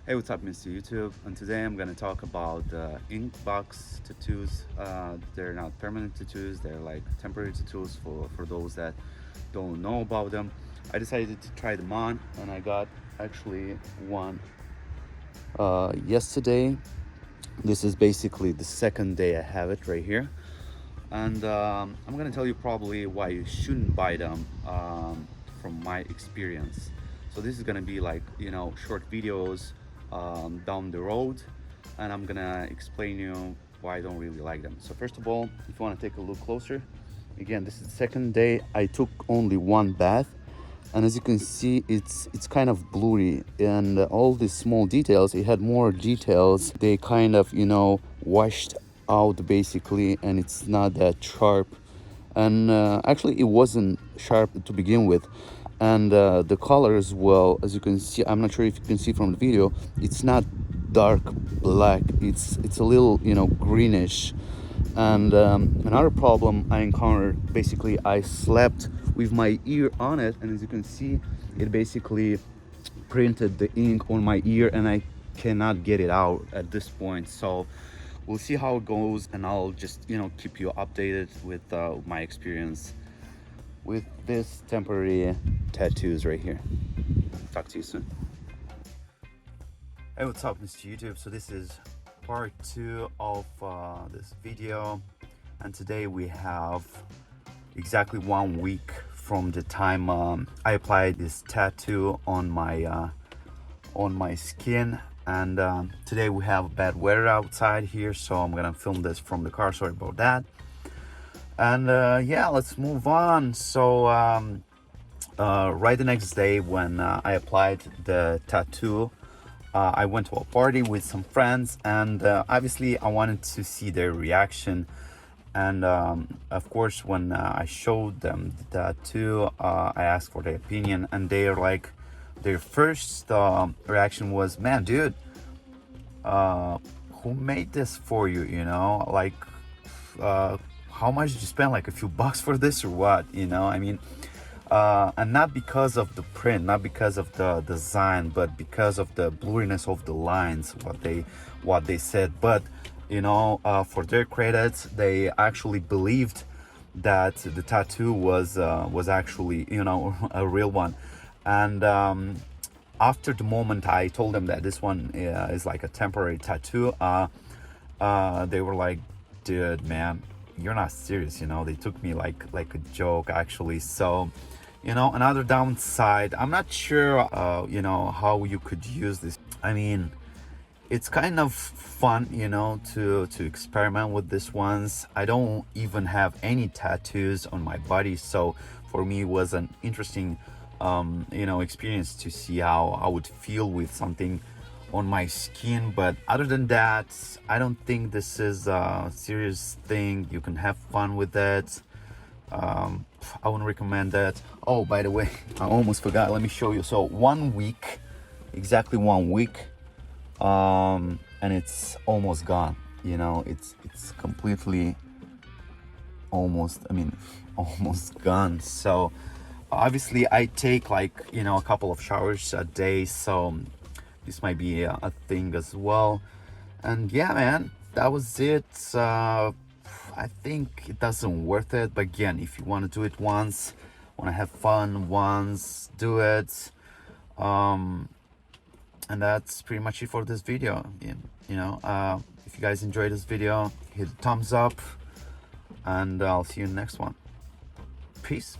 Hey, what's up, Mr. YouTube? And today I'm gonna talk about Inkbox tattoos. They're not permanent tattoos; they're like temporary tattoos for those that don't know about them. I decided to try them on, and I got actually one yesterday. This is basically the second day I have it right here, and I'm gonna tell you probably why you shouldn't buy them from my experience. So this is gonna be like short videos down the road, and I'm gonna explain you why I don't really like them. So first of all, if you want to take a look closer, again, this is the second day. I took only one bath, and as you can see, it's kind of blurry, and all these small details, it had more details, they kind of washed out basically, and it's not that sharp. And actually it wasn't sharp to begin with, and the color as well, as you can see, I'm not sure if you can see from the video, it's not dark black, it's a little greenish. And another problem I encountered, basically I slept with my ear on it, and as you can see, it basically printed the ink on my ear, and I cannot get it out at this point. So we'll see how it goes, and I'll just keep you updated with my experience with this temporary tattoos right here. Talk to you soon. Hey, what's up, Mr. YouTube? So this is part 2 of this video, and today we have exactly 1 week from the time I applied this tattoo on my skin. And today we have bad weather outside here, so I'm gonna film this from the car. Sorry about that. And yeah, let's move on. So right the next day, when I applied the tattoo, I went to a party with some friends, and obviously I wanted to see their reaction. And of course, when I showed them the tattoo, I asked for their opinion, and their first reaction was, "Man, dude, who made this for you? Like, how much did you spend? Like a few bucks for this, or what? I mean." And not because of the print, not because of the design, but because of the blurriness of the lines, what they said. But for their credits, they actually believed that the tattoo was actually a real one. And after the moment I told them that this one is like a temporary tattoo, they were like, "Dude, man, you're not serious." They took me like a joke, actually. So another downside, I'm not sure how you could use this. I mean, it's kind of fun to experiment with this ones. I don't even have any tattoos on my body, so for me it was an interesting experience to see how I would feel with something on my skin. But other than that, I don't think this is a serious thing. You can have fun with it. I wouldn't recommend that. Oh, by the way, I almost forgot, let me show you. So 1 week, exactly 1 week, and it's almost gone. It's completely almost almost gone. So obviously I take like a couple of showers a day, so this might be a thing as well. And yeah, man, that was it. I think it doesn't worth it, but again, if you want to do it once, want to have fun once, do it. And that's pretty much it for this video. If you guys enjoyed this video, hit the thumbs up, and I'll see you in the next one. Peace.